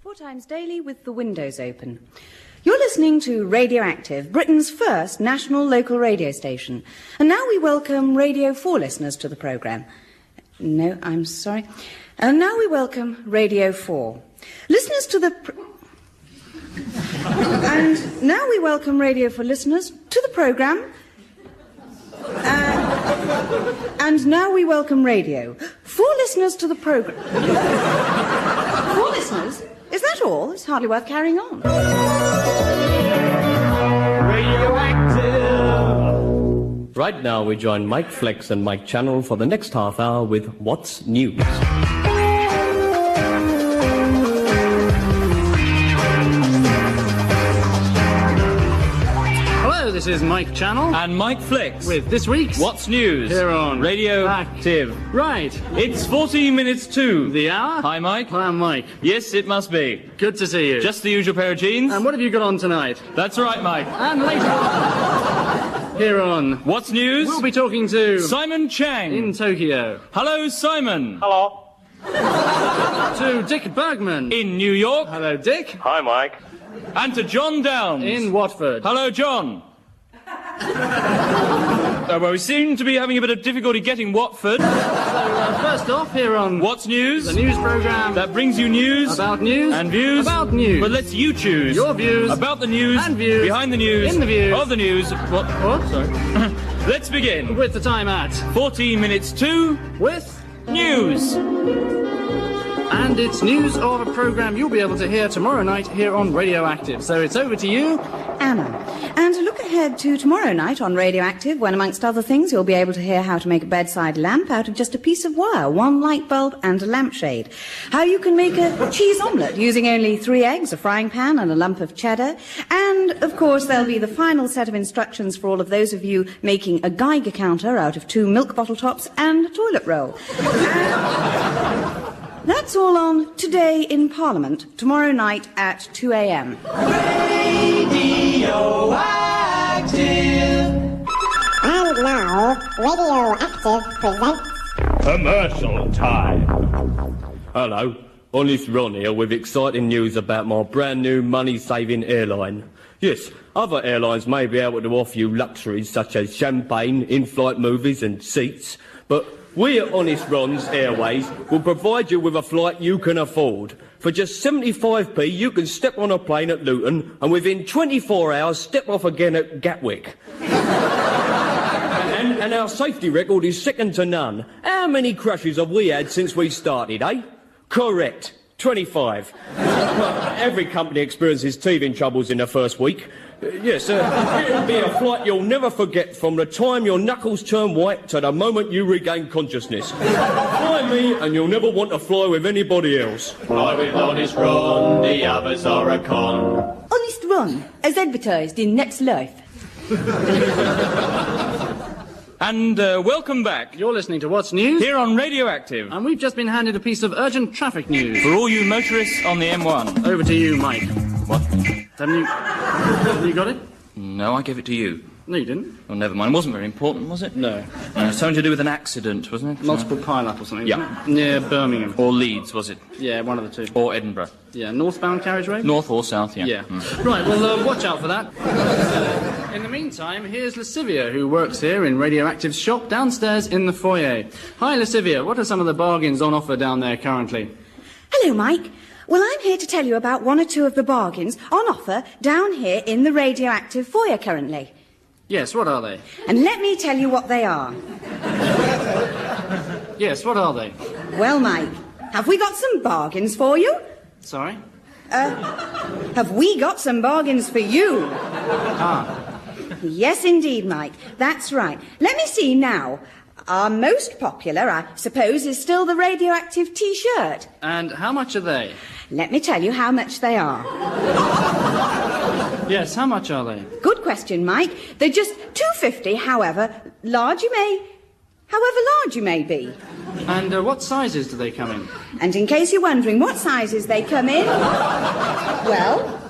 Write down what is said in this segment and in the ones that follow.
4 times daily with the windows open. You're listening to Radioactive, Britain's first national local radio station. And now we welcome Radio 4 listeners to the programme. No, I'm sorry. And now we welcome Radio 4. Listeners to the... And now we welcome Radio 4 listeners to the programme. And now we welcome Radio 4 listeners to the programme. 4 listeners? Is that all? It's hardly worth carrying on. Radioactive! Right now we join Mike Flex and Mike Channel for the next half hour with What's News. This is Mike Channel and Mike Flex with this week's What's News here on Radioactive. Right. It's 14 minutes to the hour. Hi, Mike. Hi, I'm Mike. Yes, it must be. Good to see you. Just the usual pair of jeans. And what have you got on tonight? That's right, Mike. And later on, here on What's News, we'll be talking to Simon Chang in Tokyo. Hello, Simon. Hello. To Dick Bergman in New York. Hello, Dick. Hi, Mike. And to John Downs in Watford. Hello, John. Well, we seem to be having a bit of difficulty getting Watford. So, first off, here on What's News, the news programme that brings you news about news and views about news. But lets you choose your views about the news and views behind the news in the views of the news. What? Sorry. Let's begin with the time at 14 minutes to with news. And it's news of a programme you'll be able to hear tomorrow night here on Radioactive. So it's over to you, Anna. And look ahead to tomorrow night on Radioactive, when, amongst other things, you'll be able to hear how to make a bedside lamp out of just a piece of wire, 1 light bulb and a lampshade. How you can make a cheese omelette using only 3 eggs, a frying pan and a lump of cheddar. And, of course, there'll be the final set of instructions for all of those of you making a Geiger counter out of 2 milk bottle tops and a toilet roll. That's all on Today in Parliament, tomorrow night at 2 a.m. Radioactive! And now, Radioactive presents... Commercial time. Hello, Honest Ron here with exciting news about my brand new money-saving airline. Yes, other airlines may be able to offer you luxuries such as champagne, in-flight movies and seats, but we at Honest Ron's Airways will provide you with a flight you can afford. For just 75p, you can step on a plane at Luton and within 24 hours step off again at Gatwick. and our safety record is second to none. How many crashes have we had since we started, eh? Correct. 25. Every company experiences teething troubles in the first week. Yes, it'll be a flight you'll never forget from the time your knuckles turn white to the moment you regain consciousness. Fly me and you'll never want to fly with anybody else. Fly with Honest Ron, the others are a con. Honest Ron, as advertised in Next Life. And welcome back. You're listening to What's News here on Radioactive. And we've just been handed a piece of urgent traffic news. For all you motorists on the M1. Over to you, Mike. What? Haven't you got it? No, I gave it to you. No, you didn't. Well, never mind. It wasn't very important, was it? No. Something to do with an accident, wasn't it? Multiple pile-up or something, yeah. Wasn't it? Near Birmingham. Or Leeds, was it? Yeah, one of the two. Or Edinburgh. Yeah, northbound carriageway? North or south, yeah. Yeah. Right, well, watch out for that. In the meantime, here's Lascivia, who works here in Radioactive's shop downstairs in the foyer. Hi, Lascivia. What are some of the bargains on offer down there currently? Hello, Mike. Well, I'm here to tell you about 1 or 2 of the bargains on offer down here in the Radioactive foyer currently. Yes, what are they? And let me tell you what they are. Yes, what are they? Well, Mike, have we got some bargains for you? Sorry? Have we got some bargains for you? Ah. Yes, indeed, Mike. That's right. Let me see now. Our most popular, I suppose, is still the Radioactive T-shirt. And how much are they? Let me tell you how much they are. Yes, how much are they? Good question, Mike. They're just £2.50, however large you may be. And what sizes do they come in? And in case you're wondering what sizes they come in, well,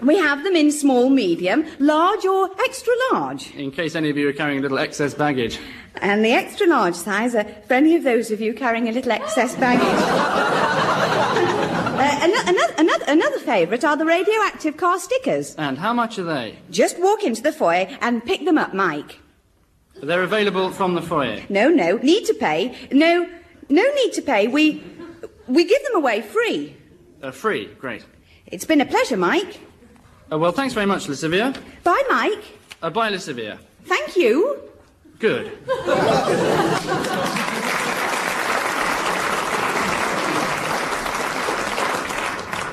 we have them in small, medium, large or extra large. In case any of you are carrying a little excess baggage. And the extra large size are for any of those of you carrying a little excess baggage. Another favourite are the radioactive car stickers. And how much are they? Just walk into the foyer and pick them up, Mike. They're available from the foyer. No, need to pay. No need to pay. We give them away free. Free, great. It's been a pleasure, Mike. Well, thanks very much, Lascivia. Bye, Mike. Bye, Lascivia. Thank you. Good.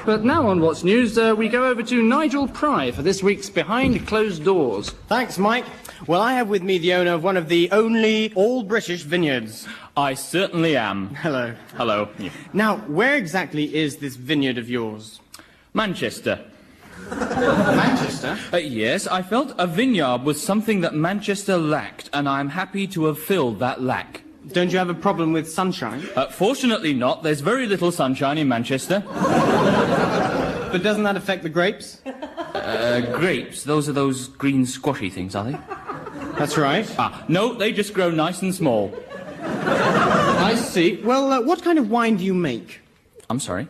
But now on What's News, we go over to Nigel Pry for this week's Behind Closed Doors. Thanks, Mike. Well, I have with me the owner of one of the only all-British vineyards. I certainly am. Hello. Hello. Now, where exactly is this vineyard of yours? Manchester. Manchester? Yes, I felt a vineyard was something that Manchester lacked, and I'm happy to have filled that lack. Don't you have a problem with sunshine? Fortunately not. There's very little sunshine in Manchester. But doesn't that affect the grapes? Grapes? Those are those green squashy things, are they? That's right. No, they just grow nice and small. I see. Well, what kind of wine do you make? I'm sorry?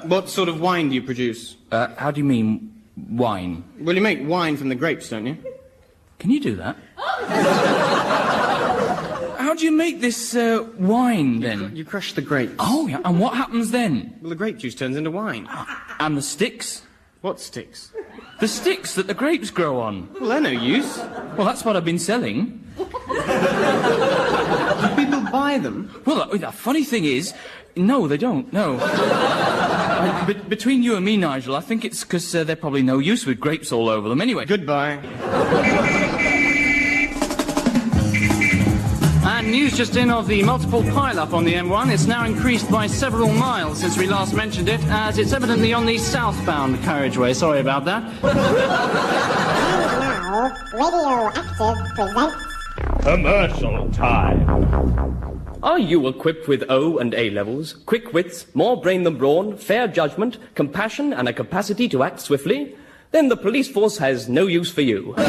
What sort of wine do you produce? How do you mean, wine? Well, you make wine from the grapes, don't you? Can you do that? How do you make this, wine, then? You crush the grapes. Oh, yeah, and what happens then? Well, the grape juice turns into wine. And the sticks? What sticks? The sticks that the grapes grow on. Well, they're no use. Well, that's what I've been selling. Do people buy them? Well, the funny thing is, no, they don't, no. Between you and me, Nigel, I think it's because they're probably no use with grapes all over them anyway. Goodbye. And news just in of the multiple pile-up on the M1. It's now increased by several miles since we last mentioned it, as it's evidently on the southbound carriageway. Sorry about that. Now, Radioactive presents... Commercial time. Are you equipped with O and A levels, quick wits, more brain than brawn, fair judgment, compassion, and a capacity to act swiftly? Then the police force has no use for you. If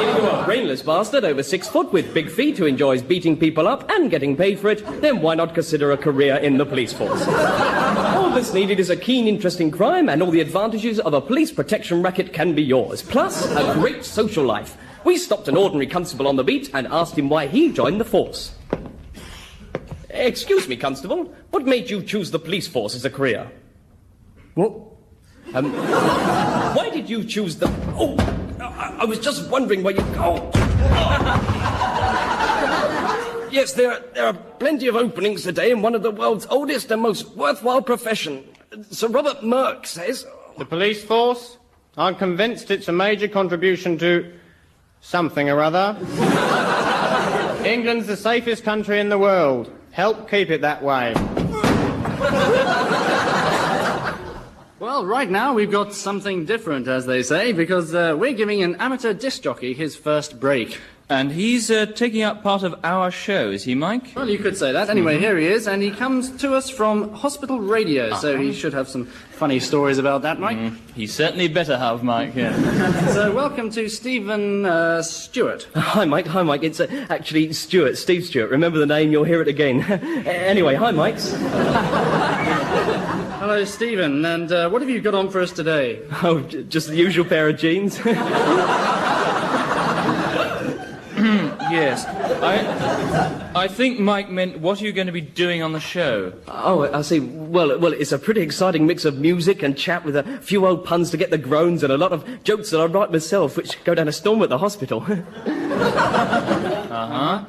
you are a brainless bastard over 6 foot with big feet who enjoys beating people up and getting paid for it, then why not consider a career in the police force? All that's needed is a keen interest in crime, and all the advantages of a police protection racket can be yours. Plus, a great social life. We stopped an ordinary constable on the beat and asked him why he joined the force. Excuse me, Constable, what made you choose the police force as a career? What? Why did you choose the... Oh, I was just wondering where you... Oh. Yes, there are plenty of openings today in one of the world's oldest and most worthwhile profession. Sir Robert Merck says... The police force? I'm convinced it's a major contribution to... something or other. England's the safest country in the world. Help keep it that way. Well, right now we've got something different, as they say, because we're giving an amateur disc jockey his first break. And he's taking up part of our show, is he, Mike? Well, you could say that. Anyway, here he is, and he comes to us from Hospital Radio, so he should have some funny stories about that, Mike. He certainly better have, Mike, yeah. So welcome to Stephen Stewart. Hi, Mike. Hi, Mike. It's actually Stewart, Steve Stewart. Remember the name, you'll hear it again. Anyway, hi, Mikes. Hello, Stephen, and what have you got on for us today? Oh, just the usual pair of jeans. Yes. I think Mike meant, what are you going to be doing on the show? Oh, I see. Well, it's a pretty exciting mix of music and chat with a few old puns to get the groans and a lot of jokes that I write myself, which go down a storm at the hospital.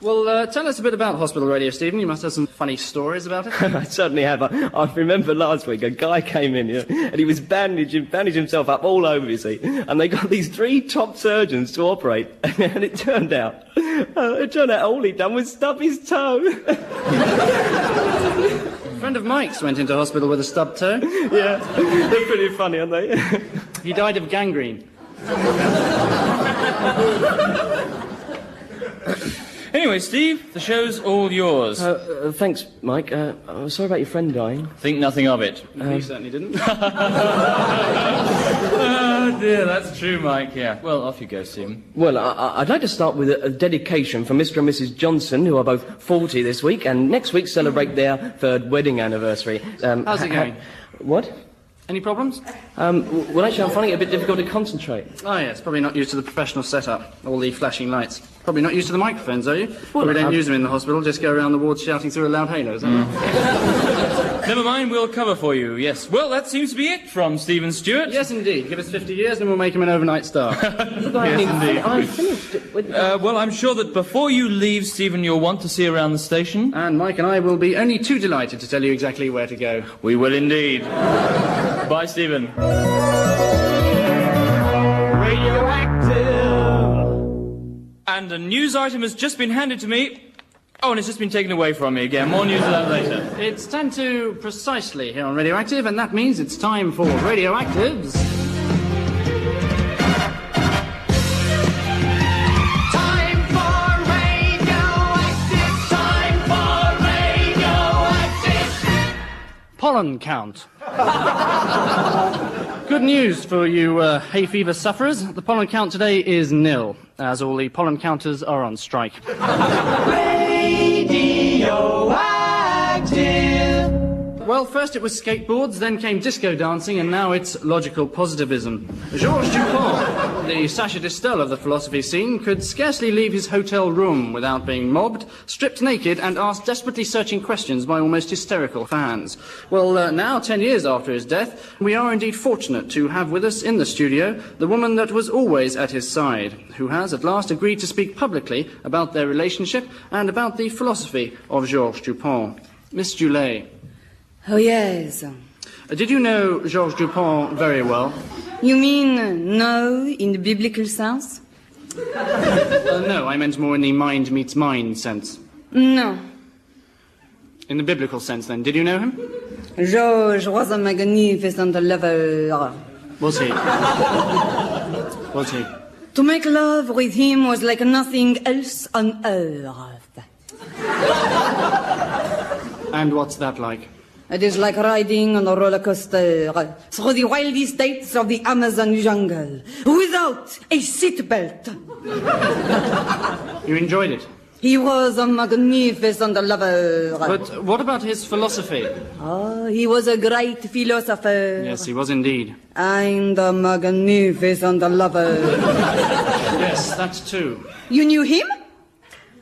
Well, tell us a bit about Hospital Radio, Stephen. You must have some funny stories about it. I certainly have. I remember last week a guy came in here and he was bandaged himself up all over, you see, and they got these 3 top surgeons to operate, and it turned out all he'd done was stub his toe. A friend of Mike's went into hospital with a stubbed toe. Yeah, they're pretty funny, aren't they? He died of gangrene. Anyway, Steve, the show's all yours. Thanks, Mike. I'm sorry about your friend dying. Think nothing of it. He certainly didn't. Oh, dear, that's true, Mike, yeah. Well, off you go, Stephen. Well, I'd like to start with a dedication from Mr. and Mrs. Johnson, who are both 40 this week, and next week celebrate their 3rd wedding anniversary. How's it going? What? Any problems? Well, actually, I'm finding it a bit difficult to concentrate. Oh, yes, probably not used to the professional setup, all the flashing lights. Probably not used to the microphones, are you? Probably don't use them in the hospital, just go around the wards shouting through a loud halo, is that right? Never mind, we'll cover for you, yes. Well, that seems to be it from Stephen Stewart. Yes, indeed. Give us 50 years and we'll make him an overnight star. Yes, indeed. I finished it with... Well, I'm sure that before you leave, Stephen, you'll want to see around the station. And Mike and I will be only too delighted to tell you exactly where to go. We will indeed. Bye, Stephen. And a news item has just been handed to me. Oh, and it's just been taken away from me again. More news of that later. It's 10 to precisely here on Radioactive, and that means it's time for Radioactive's... Time for radioactive. Time for radioactive. pollen count. Good news for you hay fever sufferers. The pollen count today is nil, as all the pollen counters are on strike. Radioactive. Well, first it was skateboards, then came disco dancing, and now it's logical positivism. Georges Dupont, the Sacha Distel of the philosophy scene, could scarcely leave his hotel room without being mobbed, stripped naked, and asked desperately searching questions by almost hysterical fans. Well, now, 10 years after his death, we are indeed fortunate to have with us in the studio the woman that was always at his side, who has at last agreed to speak publicly about their relationship and about the philosophy of Georges Dupont. Miss Dulé. Oh, yes. Did you know Georges Dupont very well? You mean no in the biblical sense? No, I meant more in the mind meets mind sense. No. In the biblical sense, then. Did you know him? Georges was a magnificent lover. Was he? Was he? To make love with him was like nothing else on earth. And what's that like? It is like riding on a roller coaster through the windy states of the Amazon jungle without a seatbelt. You enjoyed it? He was a magnificent lover. But what about his philosophy? Oh, he was a great philosopher. Yes, he was indeed. And a magnificent lover. Yes, that too. You knew him?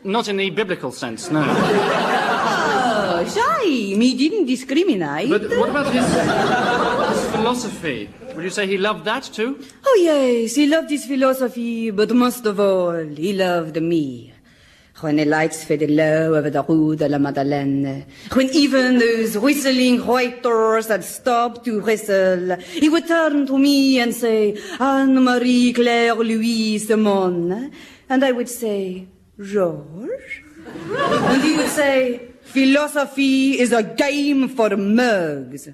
Not in the biblical sense, no. Oh, shy. Me didn't discriminate. But what about his philosophy? Would you say he loved that too? Oh, yes, he loved his philosophy, but most of all, he loved me. When the lights faded low over the Rue de la Madeleine, when even those whistling white doors had stopped to whistle, he would turn to me and say, Anne-Marie Claire Louise Simone. And I would say, Georges? And he would say, philosophy is a game for mugs.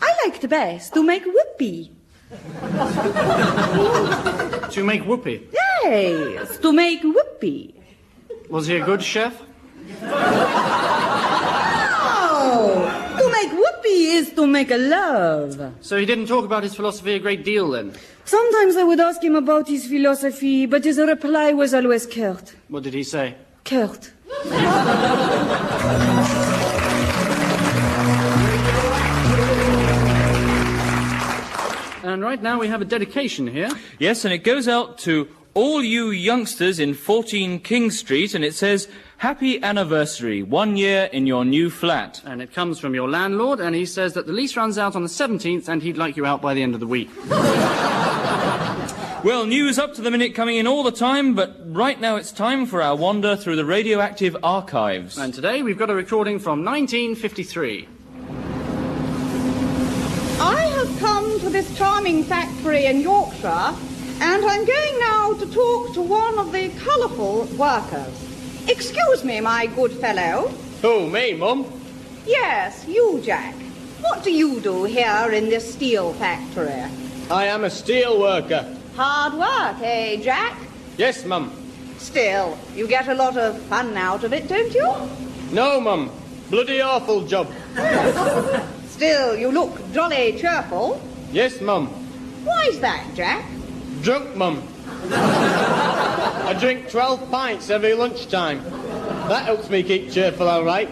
I liked best to make whoopee. To make whoopee? Yes, to make whoopee. Was he a good chef? Oh, to make whoopee is to make a love. So he didn't talk about his philosophy a great deal then? Sometimes I would ask him about his philosophy, but his reply was always curt. What did he say? Curt. And right now we have a dedication here. Yes, and it goes out to all you youngsters in 14 King Street, and it says, Happy anniversary, 1 year in your new flat. And it comes from your landlord, and he says that the lease runs out on the 17th, and he'd like you out by the end of the week. Well, news up to the minute coming in all the time, but right now it's time for our wander through the radioactive archives. And today we've got a recording from 1953. I have come to this charming factory in Yorkshire, and I'm going now to talk to one of the colourful workers. Excuse me, my good fellow. Who, me, Mum? Yes, you, Jack. What do you do here in this steel factory? I am a steel worker. Hard work, eh, Jack? Yes, Mum. Still, you get a lot of fun out of it, don't you? No, Mum. Bloody awful job. Still, you look jolly cheerful. Yes, Mum. Why's that, Jack? Drunk, Mum. I drink 12 pints every lunchtime. That helps me keep cheerful, all right.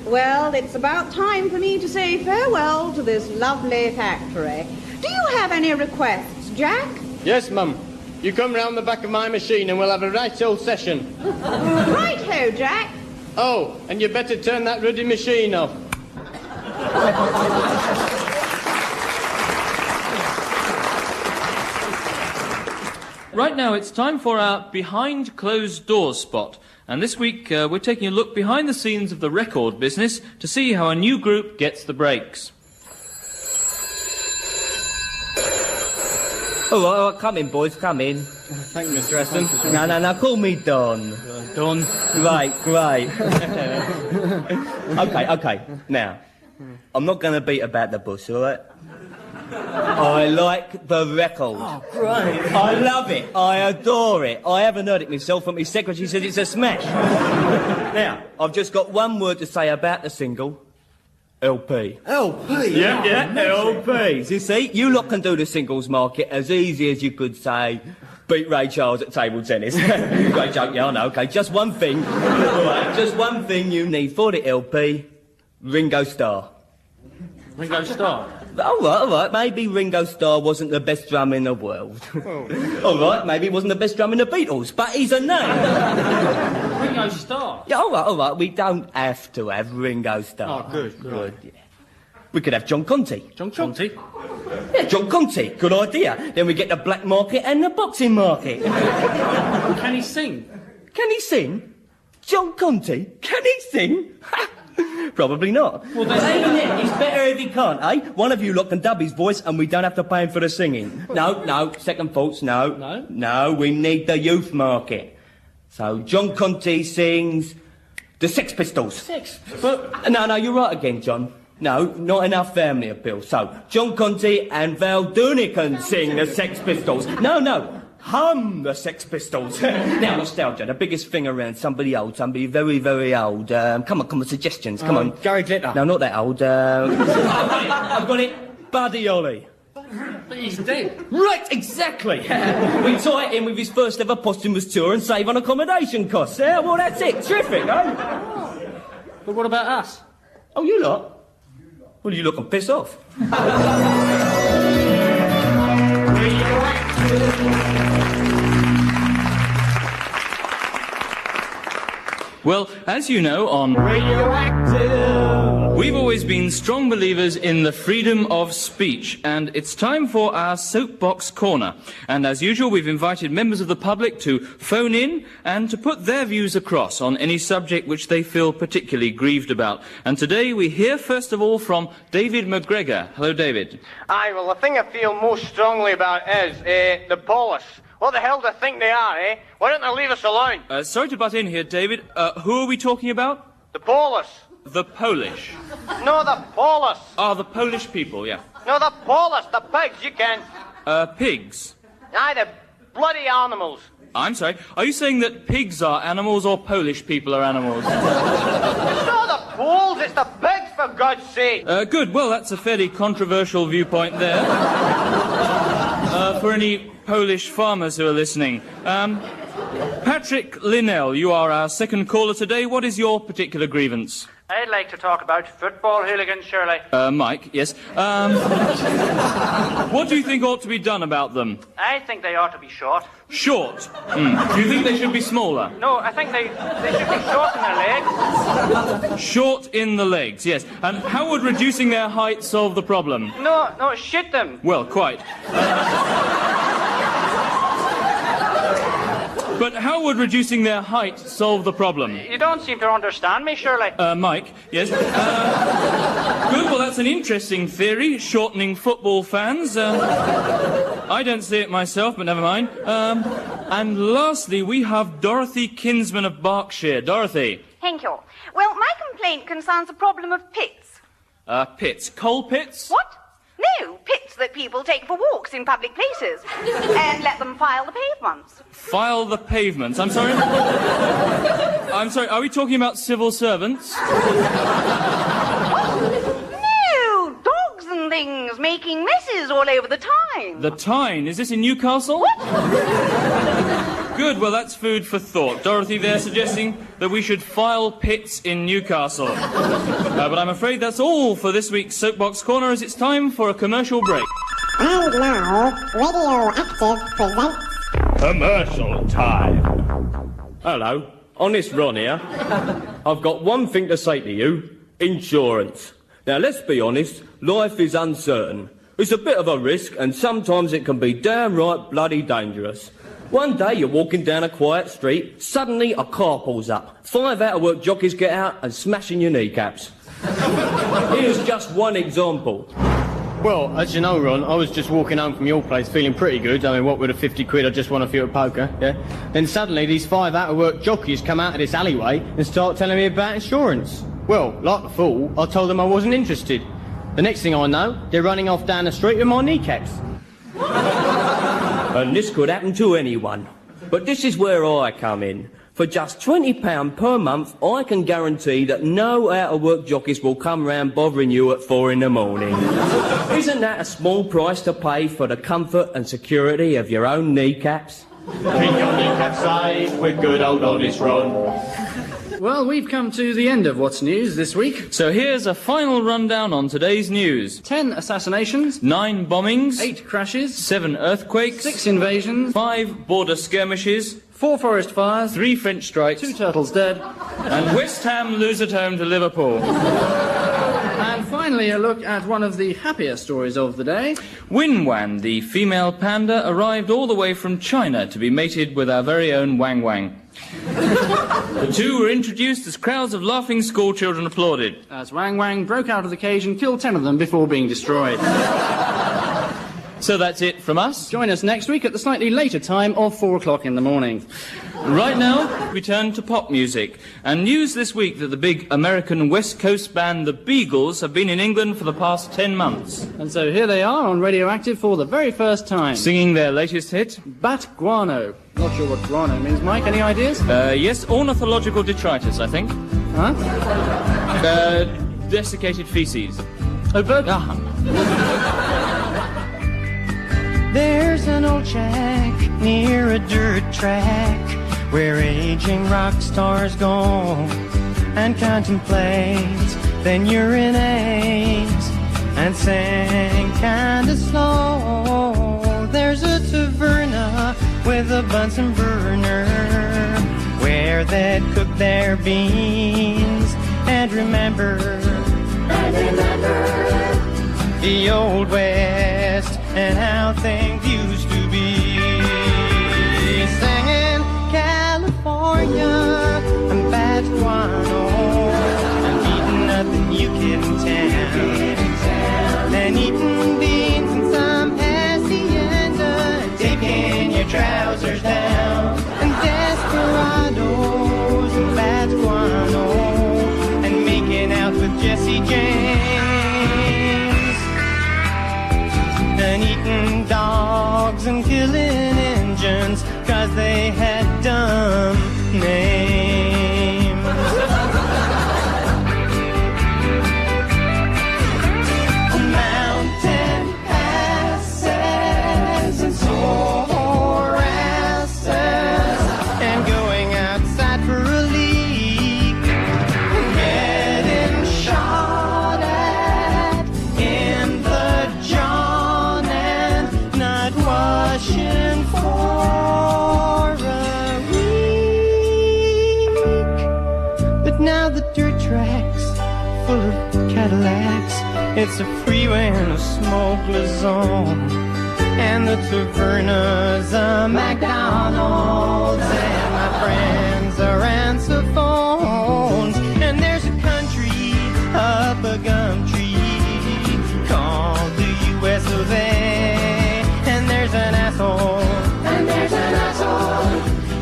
Well, it's about time for me to say farewell to this lovely factory. Do you have any requests, Jack? Yes, Mum. You come round the back of my machine and we'll have a right old session. Right-ho, Jack. Oh, and you better turn that ruddy machine off. Right now, it's time for our behind closed doors spot. And this week, we're taking a look behind the scenes of the record business to see how a new group gets the breaks. All right, come in, boys, come in. Thank you, Mr. Eston. No, call me Don. Don. Great. Okay. Now, I'm not going to beat about the bush, all right? I like the record. Oh, great. I love it. I adore it. I haven't heard it myself, but my secretary says it's a smash. Now, I've just got one word to say about the single. LP. LP? Yeah, LPs. You see, you lot can do the singles market as easy as you could say, beat Ray Charles at table tennis. Great joke, yeah, I know. Okay, just one thing. Right, just one thing you need for the LP. Ringo Starr. Ringo Starr. All right, maybe Ringo Starr wasn't the best drummer in the world. All right, maybe he wasn't the best drummer in the Beatles, but he's a name. Ringo Starr? Yeah, all right, we don't have to have Ringo Starr. Oh, good. Yeah. We could have John Conte. John Conte? Yeah, John Conte, good idea. Then we get the black market and the boxing market. Can he sing? Can he sing? John Conte, can he sing? Probably not. Well, then... Ain't it? It's better if he can't, eh? One of you lot can dub his voice and we don't have to pay him for the singing. No, second thoughts, no. No? No, we need the youth market. So John Conte sings the Sex Pistols. But... No, you're right again, John. No, not enough family appeal. So, John Conte and Val Dooney can sing the Sex Pistols. No, hum the Sex Pistols. Now, nostalgia, the biggest thing around. Somebody old, somebody very, very old. Come on, suggestions, come on. Gary Glitter. No, not that old. I've got it. Buddy Holly. But he's dead. Right, exactly. We tie it in with his first ever posthumous tour and save on accommodation costs. Yeah, well, that's it. Terrific, eh? But what about us? Oh, you lot? Well, you look and piss off. Well, as you know, on Radioactive, we've always been strong believers in the freedom of speech, and it's time for our Soapbox Corner. And as usual, we've invited members of the public to phone in and to put their views across on any subject which they feel particularly grieved about. And today we hear first of all from David McGregor. Hello, David. Aye, well, the thing I feel most strongly about is the police. What the hell do they think they are, eh? Why don't they leave us alone? Sorry to butt in here, David. Who are we talking about? The police. The Polish. No, the police. Ah, the Polish people, yeah. No, the police, the pigs, you can. Pigs. Aye, the bloody animals. I'm sorry, are you saying that pigs are animals or Polish people are animals? It's not the Poles, it's the pigs, for God's sake. Good, well, that's a fairly controversial viewpoint there. For any Polish farmers who are listening. Patrick Linnell, you are our second caller today. What is your particular grievance? I'd like to talk about football hooligans, Shirley. Mike, yes. What do you think ought to be done about them? I think they ought to be short. Short? Do you think they should be smaller? No, I think they should be short in their legs. Short in the legs, yes. And how would reducing their height solve the problem? No, shoot them. Well, quite. But how would reducing their height solve the problem? You don't seem to understand me, Shirley. Mike, yes. Good, well, that's an interesting theory, shortening football fans. I don't see it myself, but never mind. And lastly, we have Dorothy Kinsman of Berkshire. Dorothy. Thank you. Well, my complaint concerns the problem of pits. Pits. Coal pits? What? No, pits that people take for walks in public places and let them file the pavements. File the pavements? I'm sorry? I'm sorry, are we talking about civil servants? No, dogs and things making messes all over the Tyne. The Tyne? Is this in Newcastle? What? Good, well, that's food for thought. Dorothy there suggesting that we should file pits in Newcastle. But I'm afraid that's all for this week's Soapbox Corner, as it's time for a commercial break. And now, Radioactive presents... Commercial time. Hello, Honest Ron here. I've got one thing to say to you. Insurance. Now, let's be honest, life is uncertain. It's a bit of a risk, and sometimes it can be downright bloody dangerous. One day you're walking down a quiet street, suddenly a car pulls up. 5 out-of-work jockeys get out and smash in your kneecaps. Here's just one example. Well, as you know, Ron, I was just walking home from your place feeling pretty good. I mean, what with a 50 quid, I just won a few at poker, yeah? Then suddenly these 5 out-of-work jockeys come out of this alleyway and start telling me about insurance. Well, like a fool, I told them I wasn't interested. The next thing I know, they're running off down the street with my kneecaps. And this could happen to anyone. But this is where I come in. For just £20 per month, I can guarantee that no out-of-work jockeys will come round bothering you at 4 in the morning. Isn't that a small price to pay for the comfort and security of your own kneecaps? Keep your kneecaps safe with good old Honest Ron. Well, we've come to the end of What's News this week. So here's a final rundown on today's news. 10 assassinations, 9 bombings, 8 crashes, 7 earthquakes, 6 invasions, 5 border skirmishes, 4 forest fires, 3 French strikes, 2 turtles dead, and West Ham lose at home to Liverpool. and finally a look at one of the happier stories of the day. Winwan, the female panda, arrived all the way from China to be mated with our very own Wang Wang. The two were introduced as crowds of laughing schoolchildren applauded. As Wang Wang broke out of the cage and killed 10 of them before being destroyed. So that's it from us. Join us next week at the slightly later time of 4 o'clock in the morning. Right now, we turn to pop music. And news this week that the big American West Coast band The Beagles have been in England for the past 10 months. And so here they are on Radioactive for the very first time. Singing their latest hit, Bat Guano. Not sure what guano means, Mike. Any ideas? Yes, ornithological detritus, I think. Huh? Desiccated feces. Oh, bird. There's an old shack near a dirt track where aging rock stars go and contemplate, then urinate and sing kinda slow. There's a taverna with a Bunsen burner where they'd cook their beans and remember the old West and how things used to be. Singing California and bad guano and eating nothing you get in town, and eating beans and some hacienda and taking your trousers down, and desperados and bad guano and making out with Jesse James, and eating dogs and killing engines 'cause they had dumb names. Mountain passes and sorasses and going outside for a leak, getting shot at in the jaw, washing for a week. But now the dirt track's full of Cadillacs, it's a freeway and a smokeless zone, and the taverna's a McDonald's, and my friends are answer phones, and there's a country up a gum tree called the US of A. There's an asshole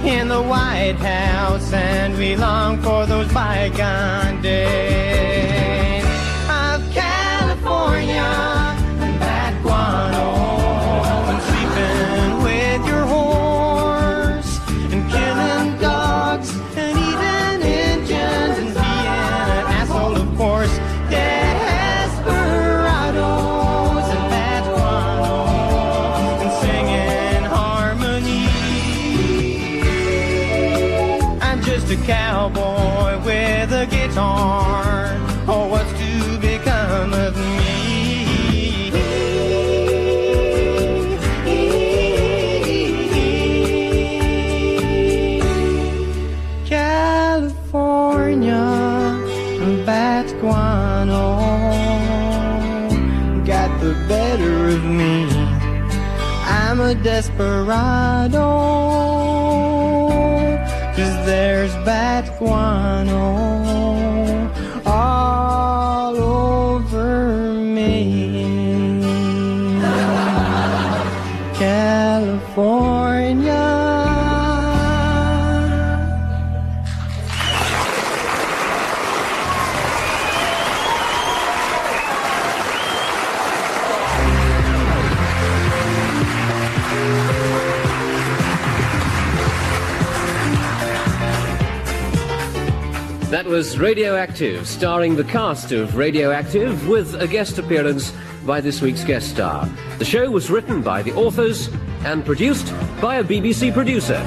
in the White House, and we long for those bygone days of California and bad guano and sleeping with your horse and killing dogs and eating engines and being an asshole, of course. Desperados and bad guano and singing harmony. torn. Oh, what's to become of me? California, bat guano got the better of me. I'm a desperado, 'cause there's bat guano all over me. California. That was Radioactive, starring the cast of Radioactive, with a guest appearance by this week's guest star. The show was written by the authors and produced by a BBC producer.